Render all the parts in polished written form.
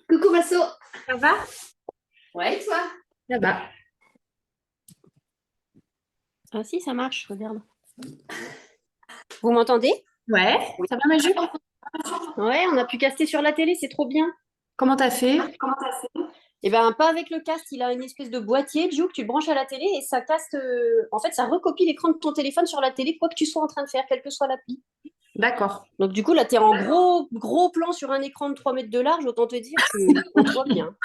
Coucou Masso. Ça va? Ouais, et toi? Ça va. Ah si, ça marche, regarde. Vous m'entendez? Ouais, Oui. ça va ma jupe? Ouais, on a pu caster sur la télé, c'est trop bien. Comment t'as fait? Eh ben, pas avec le cast, il a une espèce de boîtier, Joe, que tu branches à la télé et ça caste. En fait, ça recopie l'écran de ton téléphone sur la télé, quoi que tu sois en train de faire, quelle que soit l'appli. D'accord. Donc, du coup, là, tu es en gros plan sur un écran de 3 mètres de large, autant te dire qu'on te voit bien.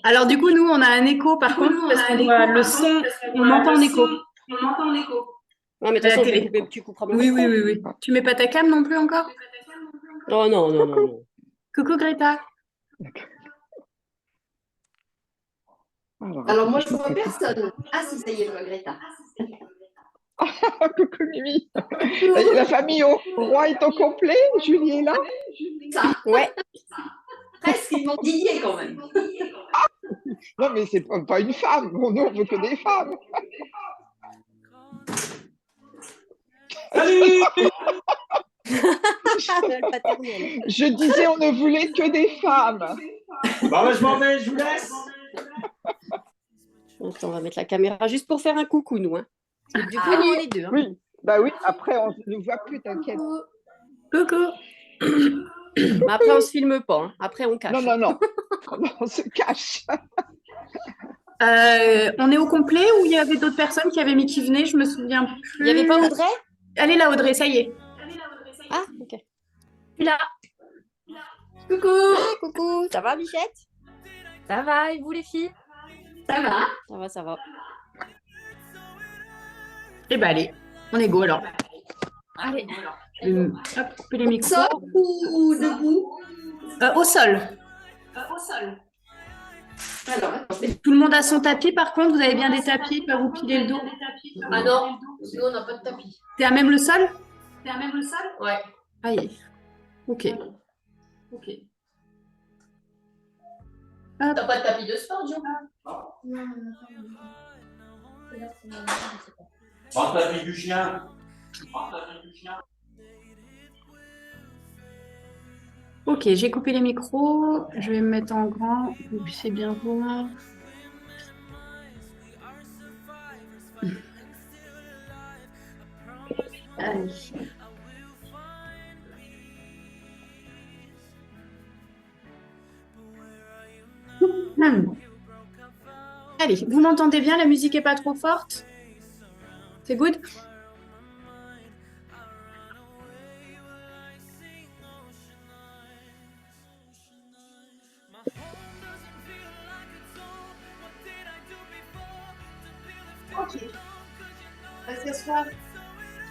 Alors du coup, nous, on a un écho par contre, parce qu'on voit le son, on entend en écho Ouais, mais de à toute la façon, télé. tu couperas mon Oui, micro. oui, oui, oui. Tu mets pas ta cam non plus encore? Oh non, non, non, non. Coucou Greta. Alors moi, je vois personne. Ah si, ça y est, je vois Greta. Coucou Mimi. La famille au roi est au complet. Julie est là. Ça, Ouais. presque, ils m'ont Didier quand même. Non, mais c'est pas une femme. Bon, nous, on veut que des femmes. Salut. Le paternel. Je disais, on ne voulait que des femmes. Bah, je m'en vais, je vous laisse. Attends, on va mettre la caméra juste pour faire un coucou, nous. Hein. Parce que du coup, nous, on est deux. Hein. Oui, bah oui, après, on ne nous voit plus, t'inquiète. Coucou. Mais après, on se filme pas. Hein. Après, on cache. Non, non, non. Non, on se cache. On est au complet ou il y avait d'autres personnes qui avaient mis qui venaient? Je me souviens Il n'y plus. avait pas Audrey? Elle est là, Audrey, ça y est. Ah, ok. Tu es là. Coucou. Ah, coucou, ça va, Bichette? Ça va, et vous les filles? Ça va? Ça va, ça va. Eh ben allez, on est go alors. Allez. Hop, couper les micros. Sol ou debout? Au sol. Alors, attends. Tout le monde a son tapis, par contre, vous avez bien des tapis, pas vous piler le dos. Ah non, nous on n'a pas de tapis. T'es à même le sol? Ouais. Aïe. Ok. T'as pas de tapis de sport, Dion? Prends le tapis du chien. Ok, j'ai coupé les micros. Je vais me mettre en grand pour que vous puissiez bien voir. Allez. Allez, vous m'entendez bien? La musique est pas trop forte? C'est good? Ok. On va s'asseoir.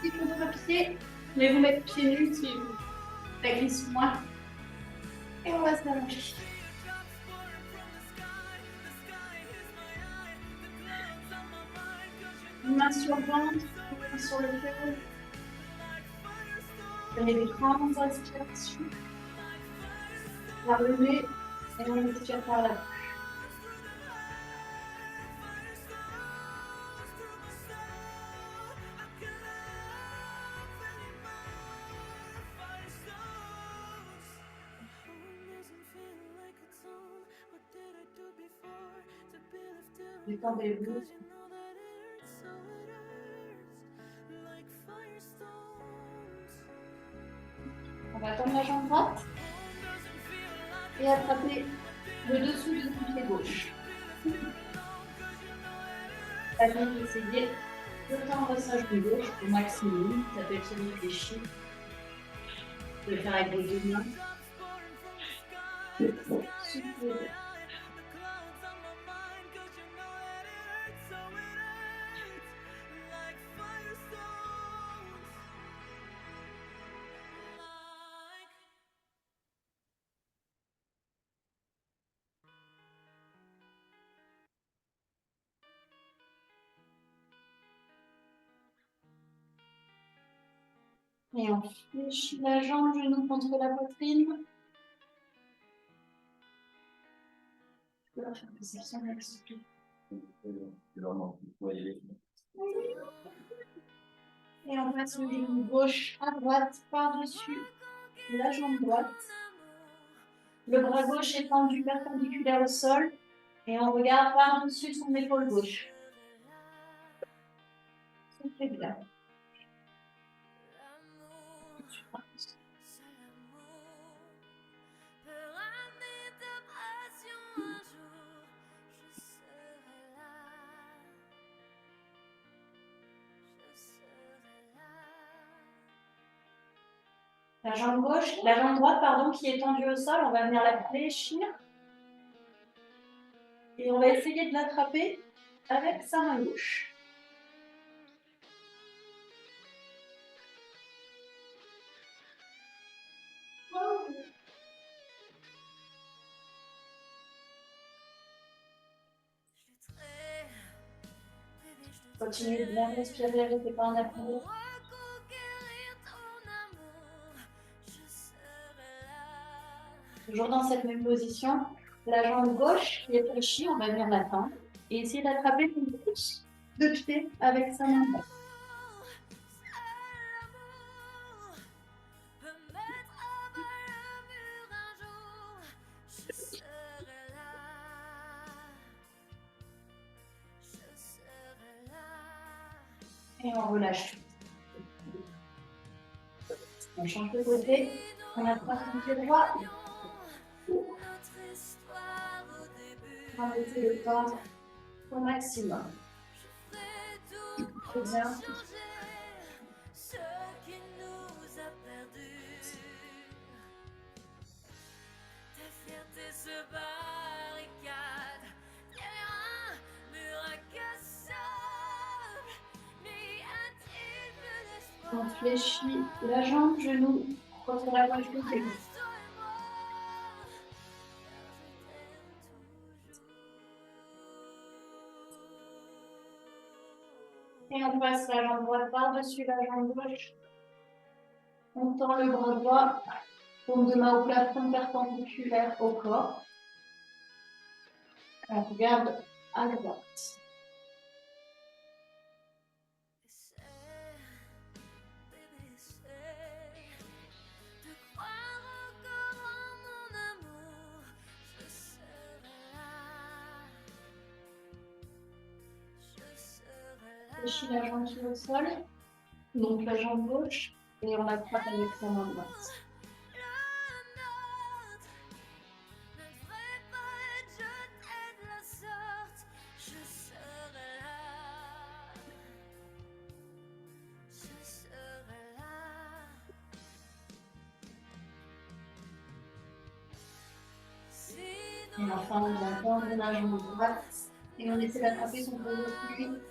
Si vous votre pied, je vais vous mettre pieds nus si ça glisse moins. Et on va s'allonger. Une main sur le ventre, une main sur le cœur. Prenez des grandes inspirations. La relevée et on expire par la bouche. Détendez-vous. On va tendre la jambe droite et attraper le dessous de ton pied gauche. Allez, essayez de tendre sa jambe gauche au maximum. Ça peut être celui des chiffres. Vous pouvez le faire avec vos deux mains. Soufflez. Et on fléchit la jambe, genou contre la poitrine. Je peux la faire passer sur l'expire. Et on passe le genou gauche à droite par-dessus la jambe droite. Le bras gauche est tendu perpendiculaire au sol et on regarde par-dessus son épaule gauche. C'est très bien. La jambe gauche, la jambe droite, pardon, qui est tendue au sol, on va venir la fléchir. Et on va essayer de l'attraper avec sa main gauche. Continuez de bien respirer, arrêtez pas en apnée. Toujours dans cette même position, la jambe gauche qui est fléchie, on va venir la tendre et essayer d'attraper une pousse de pied avec sa main droite. Et on relâche. On change de côté. On attrape son pied droit. On va essayer de tendre au maximum. Très bien. On fléchit la jambe, genou, contre la pointe du pied. Et on passe la jambe droite par-dessus la jambe gauche. On tend le bras droit, paume de main au plafond perpendiculaire au corps. On regarde à droite. Fléchis la jambe sur le sol, donc la jambe gauche, et on l'attrape avec la main droite. Et enfin, on vient tendre la jambe droite et on essaie d'attraper son poignet plus vite.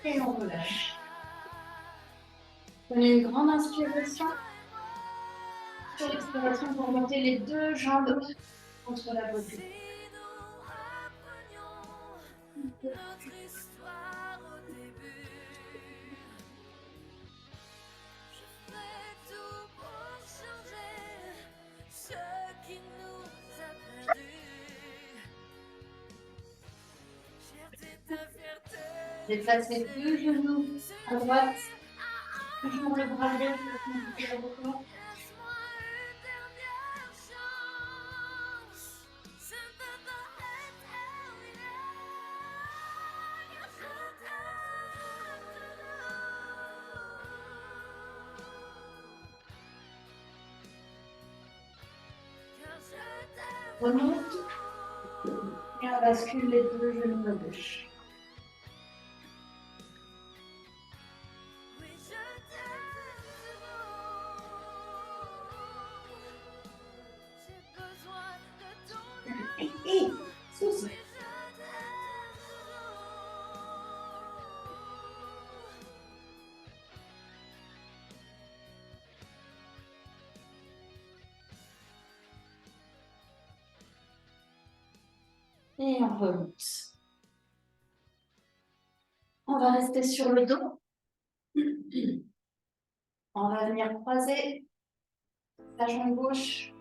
Et on relâche. Prenez une grande inspiration. Sur l'expiration, vous remontez les deux jambes contre la poitrine. Déplacez les deux genoux à droite. Toujours le bras gauche sur le corps. Remonte et on bascule les deux genoux à gauche. Souci. Et on remonte. On va rester sur le dos. On va venir croiser sa jambe gauche,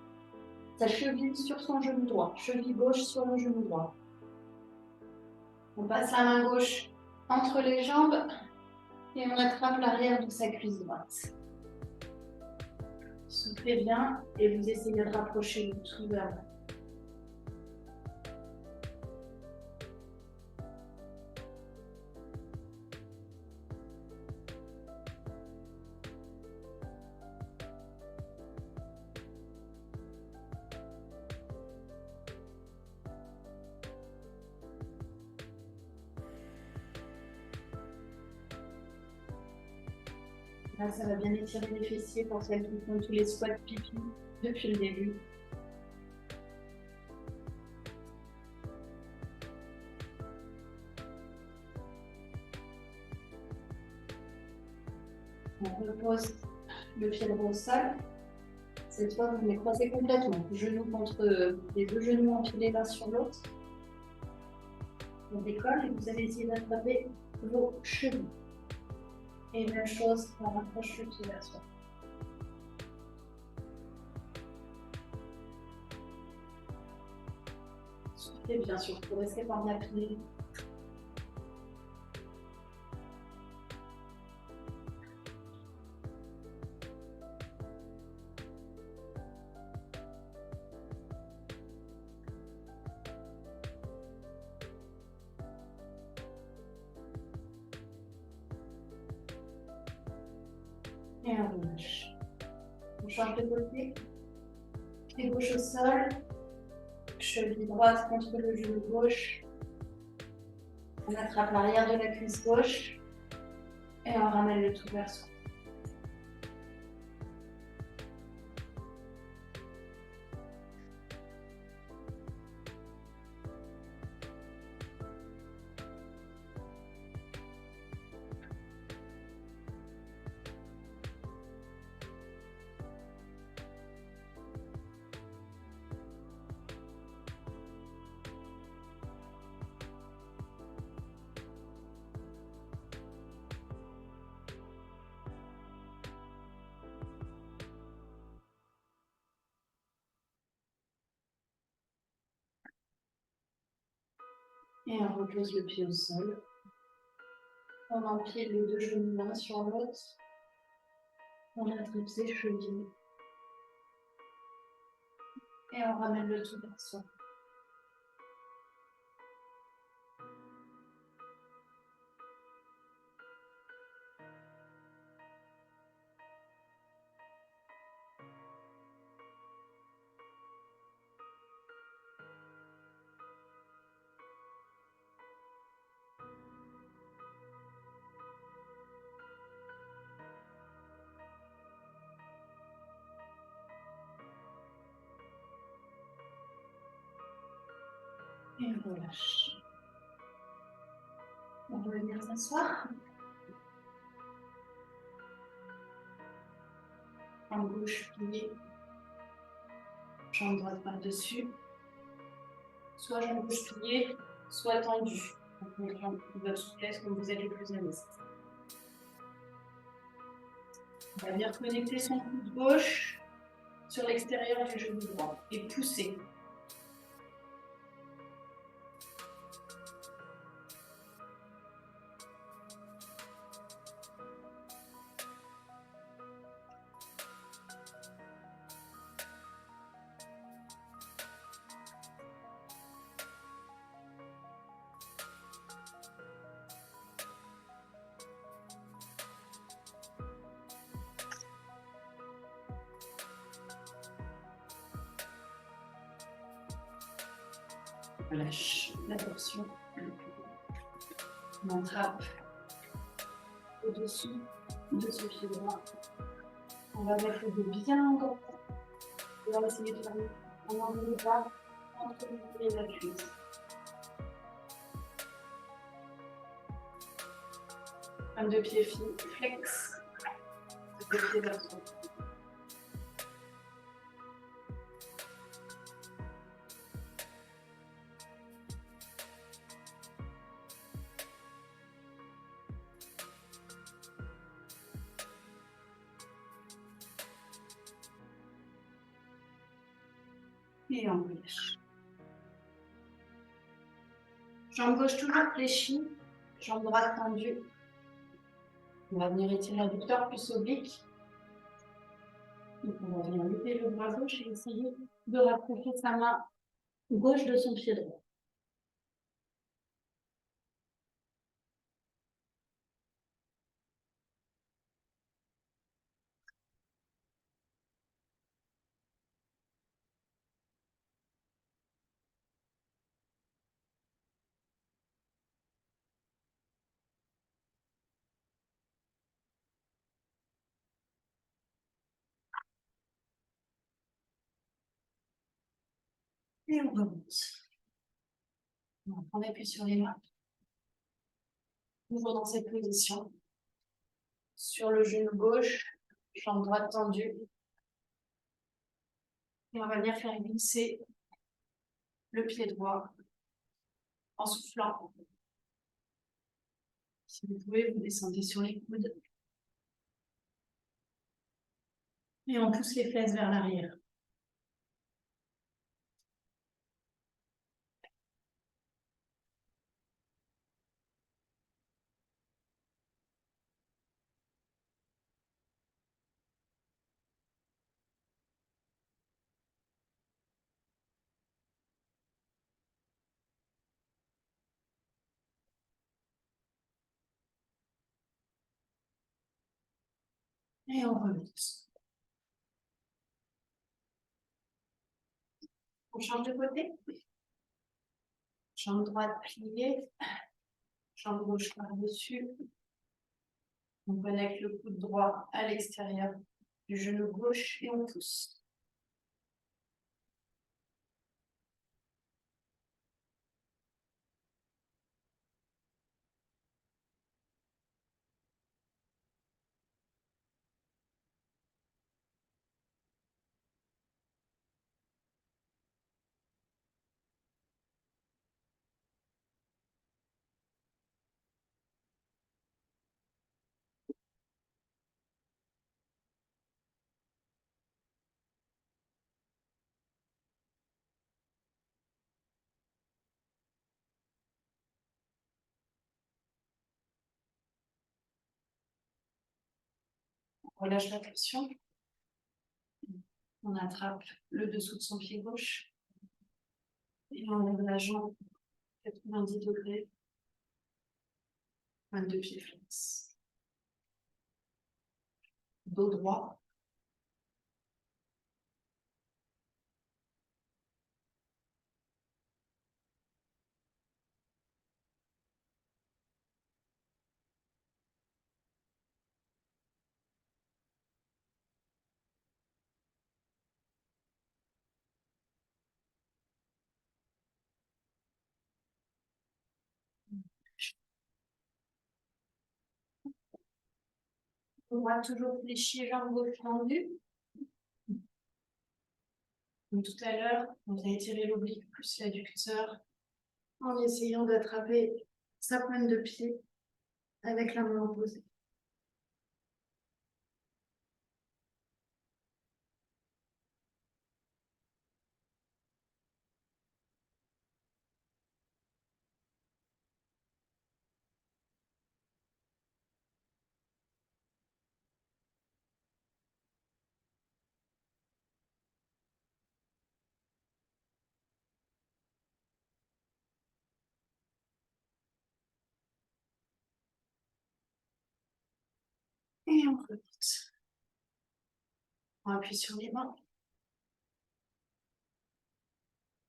sa cheville sur son genou droit, cheville gauche sur le genou droit. On passe la main gauche entre les jambes et on attrape l'arrière de sa cuisse droite. Soufflez bien et vous essayez de rapprocher le tout vers vous. Là, ça va bien étirer les fessiers pour celles qui font tous les squats pipi depuis le début. On repose le pied droit au sol. Cette fois, vous les croisez complètement. Genoux contre les deux genoux empilés l'un sur l'autre. On décolle et vous allez essayer d'attraper vos chevilles. Et même chose, on rapproche le pied vers soi. Soufflez bien sûr pour rester par l'apnée. Et on relâche. On change de côté. Pied gauche au sol. Cheville droite contre le genou gauche. On attrape l'arrière de la cuisse gauche. Et on ramène le tout vers soi. Et on repose le pied au sol. On empile les deux genoux l'un sur l'autre. On attrape ses chevilles. Et on ramène le tout vers soi. Et on relâche. On va venir s'asseoir. Jambe gauche pliée. Jambe droite par-dessus. Soit jambe gauche pliée, soit tendue. Donc, votre souplesse comme vous êtes le plus à l'aise. On va venir connecter son coude gauche sur l'extérieur du genou droit et pousser. On lâche la torsion. On attrape au-dessus de ce pied droit. On va mettre le dos bien droit. On va essayer de faire un angle de bras entre le pied et la cuisse. Un de pied flex. De pied vers soi. Et on relâche. Jambe gauche toujours fléchie, jambe droite tendue. On va venir étirer l'adducteur plus oblique. Donc on va venir lever le bras gauche et essayer de rapprocher sa main gauche de son pied droit. Et on remonte. On va prendre appui sur les mains. Toujours dans cette position. Sur le genou gauche, jambe droite tendue. Et on va venir faire glisser le pied droit en soufflant. Si vous pouvez, vous descendez sur les coudes. Et on pousse les fesses vers l'arrière. Et on remonte. On change de côté. Jambe droite pliée. Jambe gauche par-dessus. On connecte le coude droit à l'extérieur du genou gauche et on pousse. On relâche la pression. On attrape le dessous de son pied gauche. Et on lève la jambe 90 degrés. 22 pieds flex. Dos droit. Droit toujours fléchi, jambe gauche tendue. Comme tout à l'heure, on va étirer l'oblique plus l'adducteur en essayant d'attraper sa pointe de pied avec la main opposée. Et on remonte. On appuie sur les mains.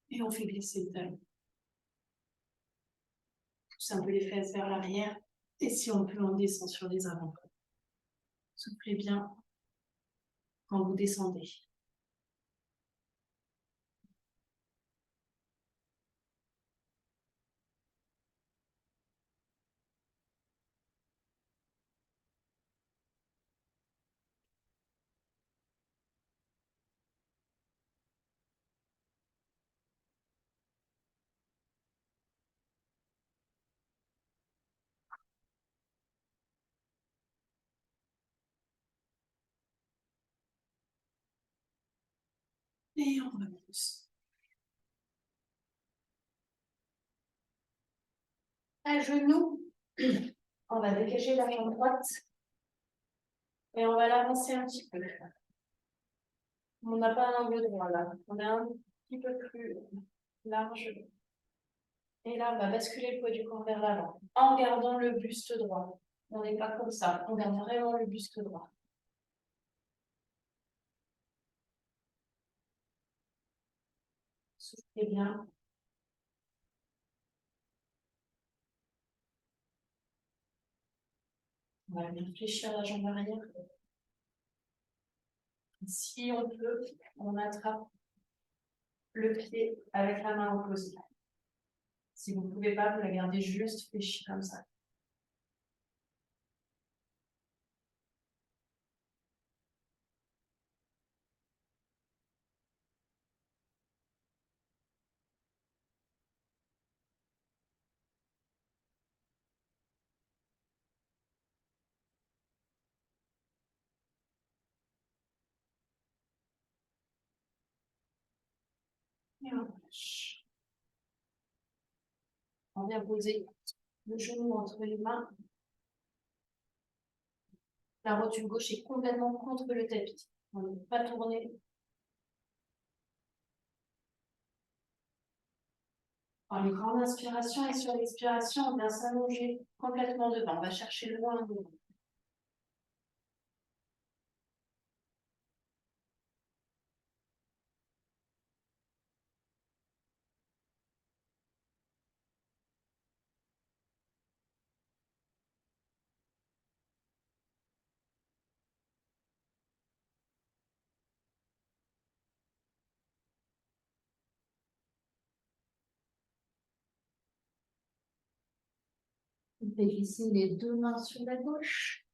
Et on fait glisser le talon. Pousse un peu les fesses vers l'arrière. Et si on peut, on descend sur les avant-bras. Soufflez bien quand vous descendez. Et on remonte. À genoux, on va dégager la jambe droite et on va l'avancer un petit peu. On n'a pas un angle droit là, on est un petit peu plus large. Et là, on va basculer le poids du corps vers l'avant en gardant le buste droit. On n'est pas comme ça, on garde vraiment le buste droit. Soufflez bien. On va bien fléchir la jambe arrière. Si on peut, on attrape le pied avec la main opposée. Si vous ne pouvez pas, vous la gardez juste fléchie comme ça. Et on lâche. On vient poser le genou entre les mains. La rotule gauche est complètement contre le tapis. On ne peut pas tourner. En une grande inspiration et sur l'expiration, on vient s'allonger complètement devant. On va chercher loin devant. On fait glisser les deux mains sur la gauche.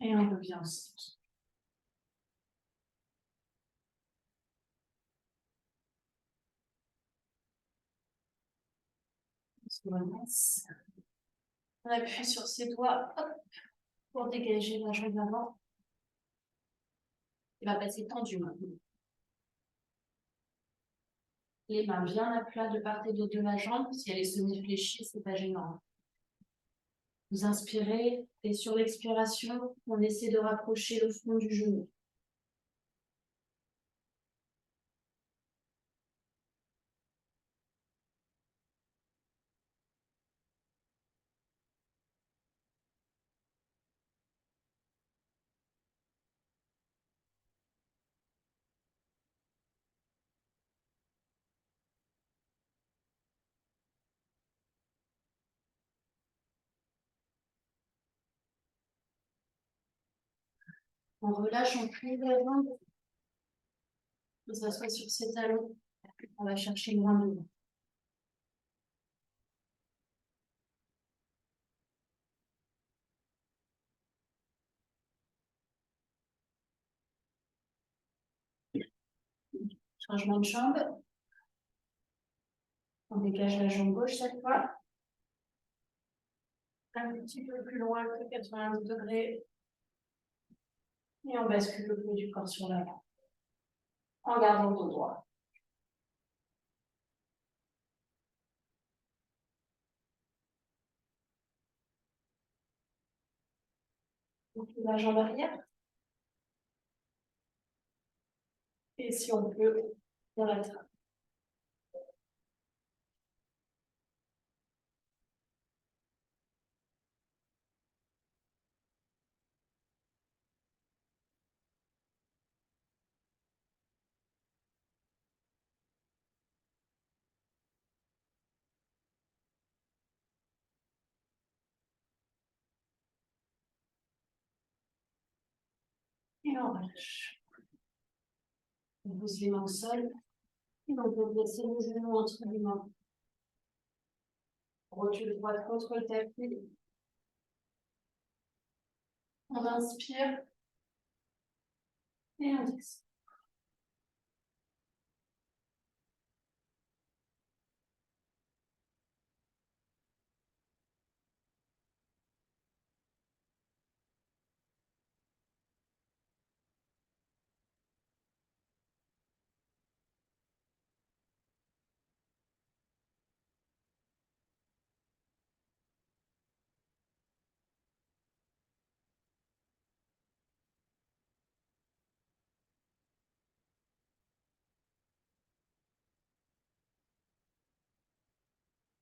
Et on revient ensemble. On appuie sur ses doigts pour dégager la jambe d'avant. Il va passer tendu maintenant. Les mains bien à plat de part et d'autre de la jambe. Si elle est semi-fléchie, c'est pas gênant. Vous inspirez et sur l'expiration, on essaie de rapprocher le front du genou. On relâche, on plie la jambe. On s'assoit sur ses talons. On va chercher loin devant. Changement de jambe. On dégage la jambe gauche cette fois. Un petit peu plus loin que 90 degrés. Et on bascule le poids du corps sur l'avant. En gardant le dos droit. On plie la jambe arrière. Et si on peut, on l'attrape. Et on relâche. On pose les mains au sol. Et on peut placer le genou entre les mains. Rotule droite contre le tapis. On inspire. Et on expire.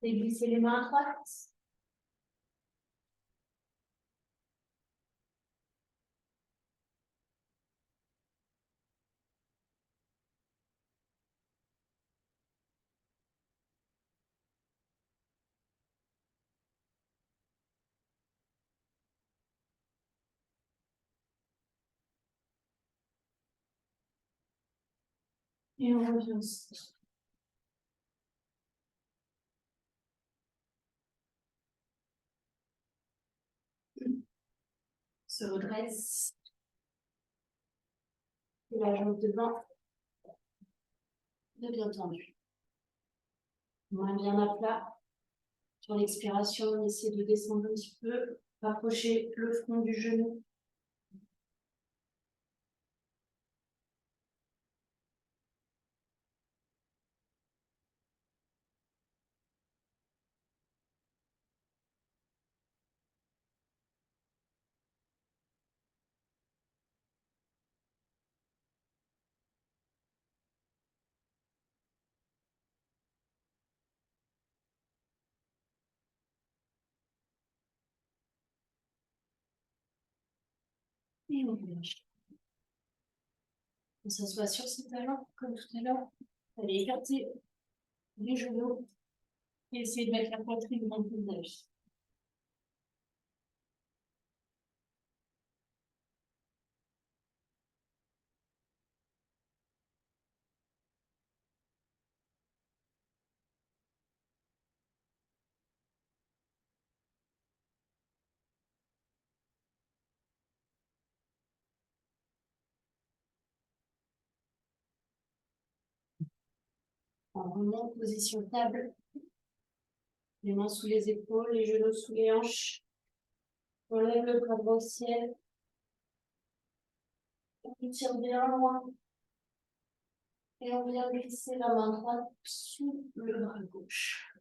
Et glisser les mains à droite. Et on revient au centre. Se redresse. Et la jambe devant. Bien tendu. Moins bien à plat. Sur l'expiration, on essaie de descendre un petit peu. Rapprocher le front du genou. Et on relâche. On s'assoit sur ses talons, comme tout à l'heure. Allez écarter les genoux. Et essayer de mettre la poitrine dans le visage. On remonte, position table. Les mains sous les épaules, les genoux sous les hanches. On lève le bras droit au ciel. On tire bien loin. Et on vient glisser la main droite sous le bras gauche.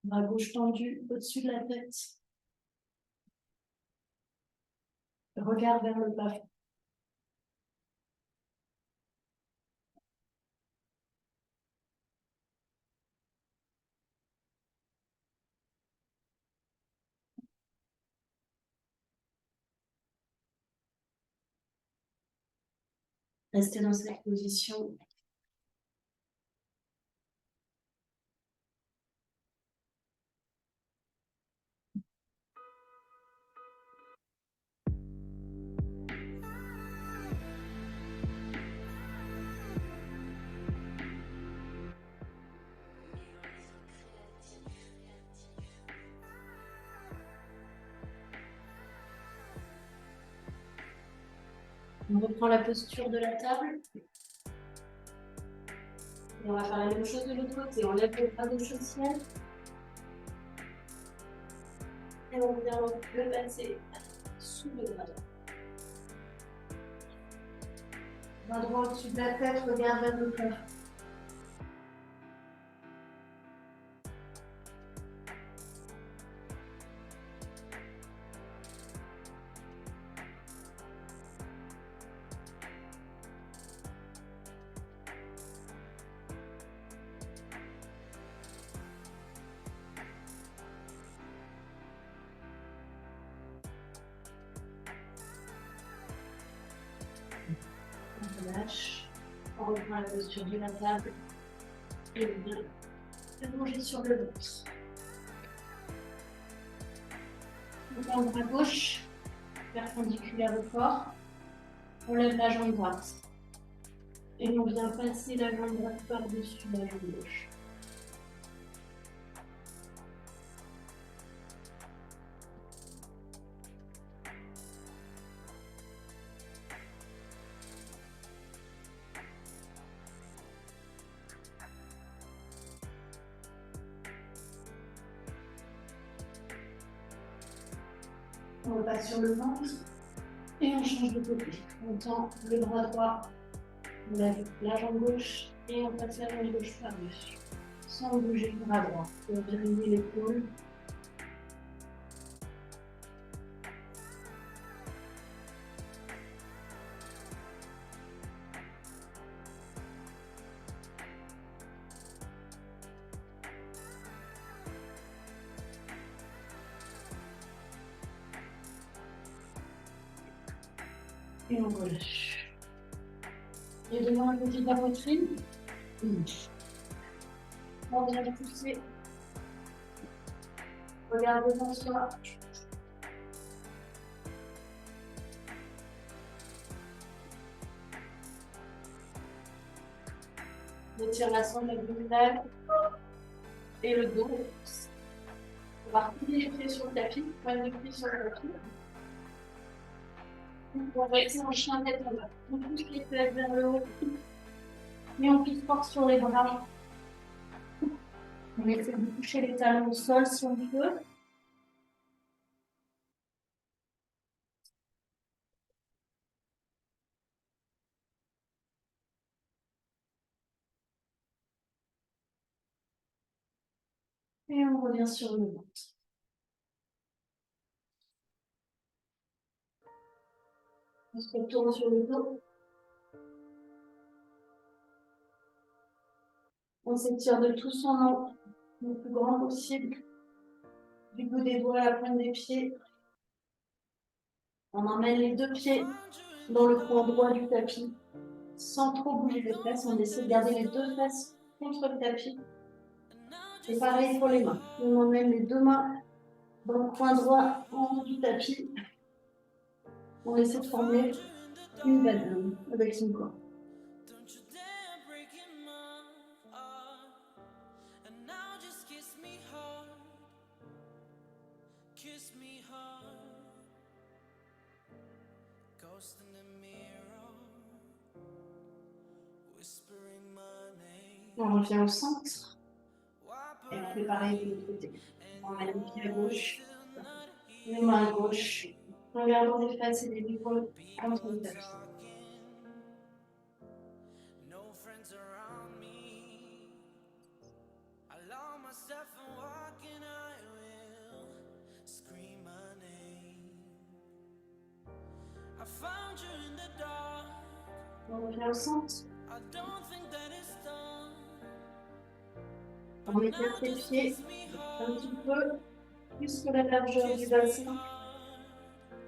Bras gauche tendu au-dessus de la tête. Regard vers le plafond. Restez dans cette position. On reprend la posture de la table. Et on va faire la même chose de l'autre côté. On lève le bras gauche au ciel. Et on vient le passer sous le bras droit. Bras droit au-dessus de la tête, regarde vers le plafond. On relâche. On reprend la posture de la table. Et on vient allonger sur le ventre. On prend le bras gauche, perpendiculaire au corps. On lève la jambe droite. Et on vient passer la jambe droite par-dessus la jambe gauche. On repasse sur le ventre et on change de côté. On tend le bras droit, on lève la jambe gauche et on passe la jambe gauche par-dessus. Sans bouger le bras droit. On vient l'épaule. Et on relâche. Et devant le côté de la poitrine. On vient pousser. Regarde devant soi. Étire la sonde abdominale et le dos. On va replier les pieds sur le tapis, pointe de pied sur le tapis. On va rester en chien tête en bas. On pousse les fesses vers le haut. Et on pousse fort sur les bras. On essaie de toucher les talons au sol si on peut. Et on revient sur le ventre. On se retourne sur le dos. On s'étire de tout son long, le plus grand possible. Du bout des doigts à la pointe des pieds. On emmène les deux pieds dans le coin droit du tapis, sans trop bouger les fesses. On essaie de garder les deux fesses contre le tapis. Et pareil pour les mains. On emmène les deux mains dans le coin droit en haut du tapis. On essaie de former une banane avec son corps. On revient au centre. Et on fait pareil de l'autre côté. On met les pieds à gauche, les mains à gauche, en gardant les fesses et les épaules contre le tapis. On revient au centre. On écarte les pieds un petit peu plus que la largeur du bassin.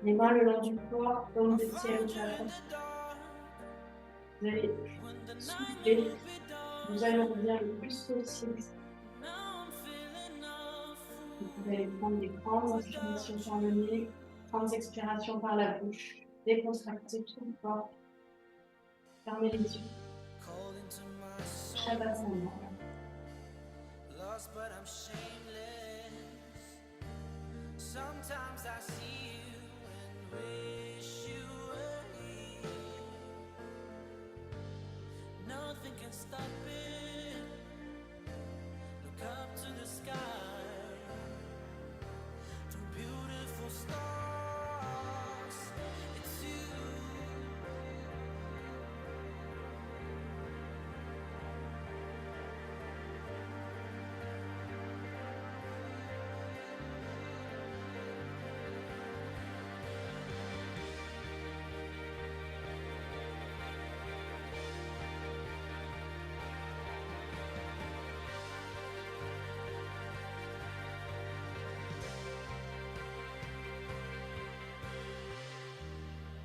Les mains le long du corps, comme de ciel au plafond. Vous allez souffler. Vous allez revenir le plus possible. Vous allez prendre des grandes inspirations par le nez, grandes expirations par la bouche. Décontractez tout le corps. Fermez les yeux. Shavasana. Sometimes I see you and wish you were here. Nothing can stop it. Look up to the sky. Two beautiful stars. It's you.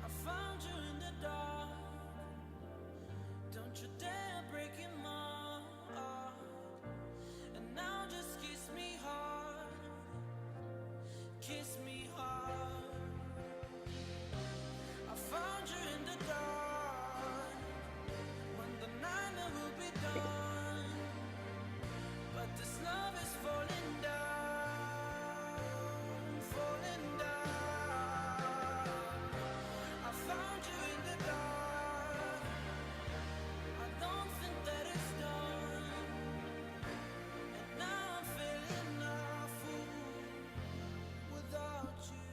I found you in the dark. Don't you dare break in my heart. And now just kiss me hard. Kiss me hard. I found you in the dark. When the night will be done. But this love is falling down. Falling down. I found you in the dark. I don't think that it's done. And now I'm feeling a fool without you.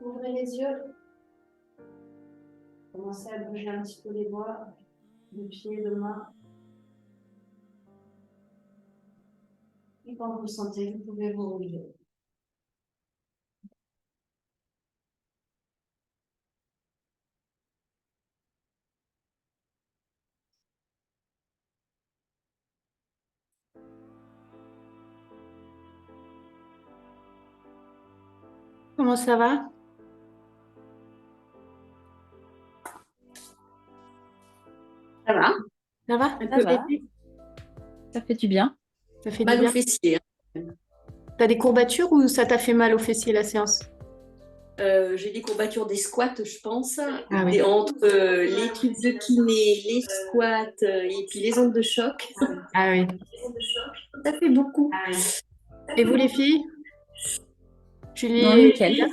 Ouvrez les yeux. Commencez à bouger un petit peu les doigts, les pieds, les mains. Et quand vous le sentez, vous pouvez vous relever. comment ça va? Ça va. Ça va? Un Ça peu va. bébé. Ça fait du bien. Ça fait du Mal au bien. fessier. T'as des courbatures ou ça t'a fait mal au fessier la séance? J'ai des courbatures des squats, je pense. Ah oui. Entre les trucs de kiné, les squats et puis les ondes de choc. Ah oui. Ça fait beaucoup. Et vous les filles? Julie Non, et nickel. Julia?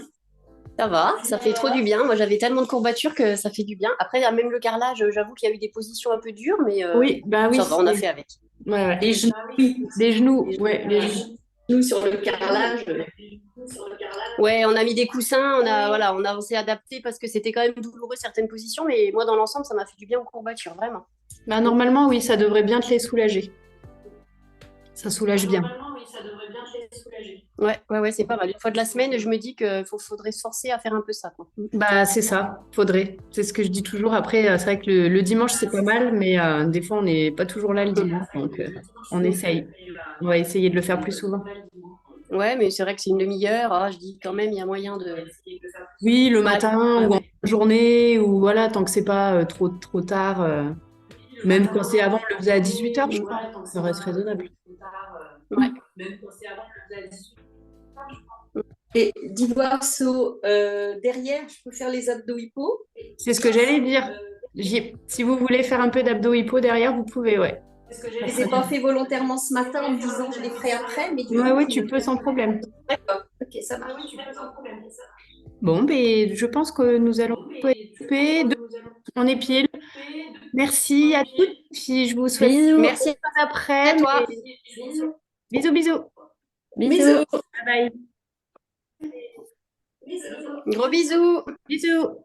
Ça va, ça fait trop du bien. Moi, j'avais tellement de courbatures que ça fait du bien. Après, même le carrelage, j'avoue qu'il y a eu des positions un peu dures, mais Oui, bah oui. ça va, on a fait avec. Ouais, ouais. Les genoux, Les genoux, ouais, les genoux. genoux sur le carrelage. Ouais, on a mis des coussins, on s'est adapté parce que c'était quand même douloureux certaines positions, mais moi, dans l'ensemble, ça m'a fait du bien aux courbatures, vraiment. Bah, normalement, oui, ça devrait bien te les soulager. Ça soulage bien. Ouais, c'est pas mal. Une fois de la semaine, je me dis qu'il faudrait se forcer à faire un peu ça, quoi. Bah, c'est ça, faudrait. C'est ce que je dis toujours. Après, c'est vrai que le dimanche, c'est pas mal, mais des fois, on n'est pas toujours là le dimanche. Donc, on essaye. On va essayer de le faire plus souvent. Ouais, mais c'est vrai que c'est une demi-heure. Ah, je dis quand même, il y a moyen de. Oui, le matin ou en ouais. journée, ou voilà, tant que c'est pas trop tard. Même quand c'est avant, on le faisait à 18h, je crois. Ça reste raisonnable. Ouais. Et Divorceau, derrière, je peux faire les abdos hippo. C'est ce que j'allais dire. Si vous voulez faire un peu d'abdos hippo derrière, vous pouvez, ouais. Je les ai pas fait volontairement ce matin en me disant je les ferai après, mais du Ouais, coup, ouais, tu peux sans problème. D'accord, ok, ça marche. Bon, ben, je pense que nous allons couper. On est pile. Merci à toutes. Puis je vous souhaite Bisous. Merci bon après. à toi. Bisous, bisous. Bisous. Bye bye. Gros bisous. Bisous.